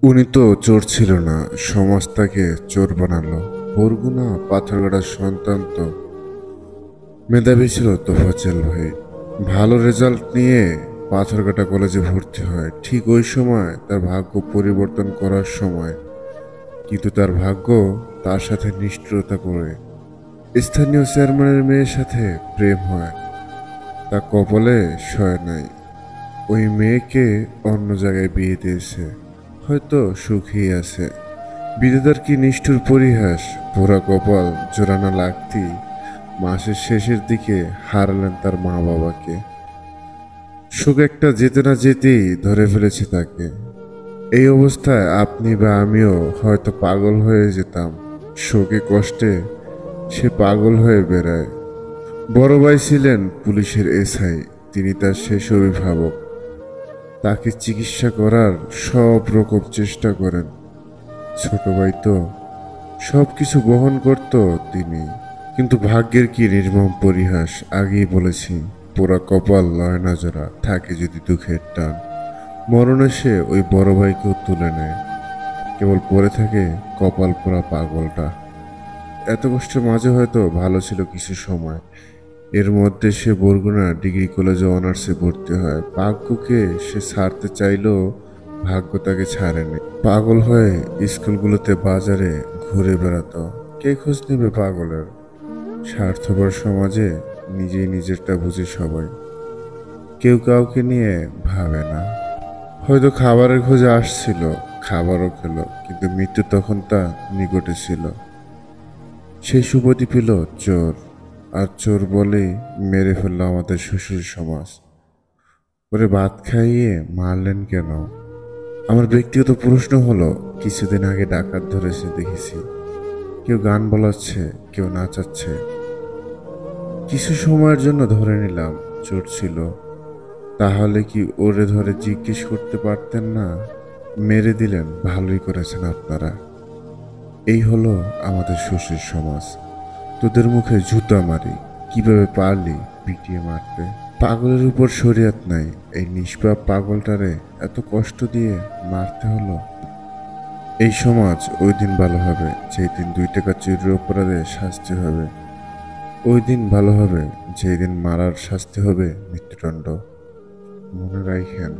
উনি তো চোর ছিল না, সমাজ তাকে চোর বানালো। বরগুনা পাথরঘাটার সন্তান তো মেধাবী ছিল তোফাজ্জল ভাই। ভালো রেজাল্ট নিয়ে পাথরঘাটা কলেজে ভর্তি হয়। ঠিক ওই সময় তার ভাগ্য পরিবর্তন করার সময়, কিন্তু তার ভাগ্য তার সাথে নিষ্ঠুরতা করে। স্থানীয় চেয়ারম্যানের মেয়ের সাথে প্রেম হয়, তা কপালে সয় নাই। ওই মেয়েকে অন্য জায়গায় বিয়ে দিয়েছে, হয়তো সুখী আছে। বিধাতার কি নিষ্ঠুর পরিহাস! পোড়া কপাল জোড়ানো লাগতেই মাসের শেষের দিকে হারালেন তার মা বাবাকে। সুখ একটা যেতে না যেতেই ধরে ফেলেছে তাকে। এই অবস্থায় আপনি বা আমিও হয়তো পাগল হয়ে যেতাম। শোকে কষ্টে সে পাগল হয়ে বেড়ায়। বড় ভাই ছিলেন পুলিশের এসআই, তিনি তার শেষ অভিভাবক। তাকে চিকিৎসা করার সব রকম চেষ্টা করেন। ছোট ভাই তো সব কিছু বহন করত তিনি। কিন্তু ভাগ্যের কি নির্মম পরিহাস! আগেই বলেছি, পোড়া কপাল লয় না জোড়া, থাকে যদি দুঃখের টান। মরণে সে ওই বড় ভাইকেও তুলে নেয়, কেবল পড়ে থাকে কপাল পোড়া পাগলটা। এত কষ্টের মাঝে হয়তো ভালো ছিল কিছু সময়। এর মধ্যে সে বরগুনা ডিগ্রি কলেজে অনার্সে ভর্তি হয়। ভাগ্যকে সে ছাড়তে চাইলেও ভাগ্য তাকে ছাড়েনি। পাগল হয়ে স্কুলগুলোতে বাজারে ঘুরে বেড়াতো। কে খোঁজ নেবে পাগলের? স্বার্থপর সমাজে নিজেই নিজেরটা বুঝে সবাই, কেউ কাউকে নিয়ে ভাবে না। হয়তো খাবারের খোঁজে আসছিল, খাবারও খেলো, কিন্তু মৃত্যু তখন তা নিকটে ছিল। সেই সুবাদই পেল চোর, আর চোর বলেই মেরে ফেললো আমাদের শ্বশুর সমাজ। ওরে ভাত খাইয়ে মারলেন কেন? আমার ব্যক্তিগত প্রশ্ন হলো, কিছুদিন আগে ডাকাত ধরেছে দেখেছি, কেউ গান বলাচ্ছে, কেউ নাচাচ্ছে। কিছু সময়ের জন্য ধরে নিলাম চোর ছিল। তাহলে কি ওরে ধরে জিজ্ঞেস করতে পারতেন না? মেরে দিলেন, ভালোই করেছেন আপনারা। এই হলো আমাদের শ্বশুর সমাজ। তোদের মুখে জুতা মারি, কিভাবে পারলি পিটিয়ে মারতে? পাগলের উপর শরিয়ত নাই, এই নিষ্পাপ পাগলটারে এত কষ্ট দিয়ে মারতে হলো। এই সমাজ ওই দিন ভালো হবে যেই দিন 2 টাকা চুরির অপরাধে শাস্তি হবে। ওই দিন ভালো হবে যেই দিন মারার শাস্তি হবে মৃত্যুদণ্ড। মনে রাখেন।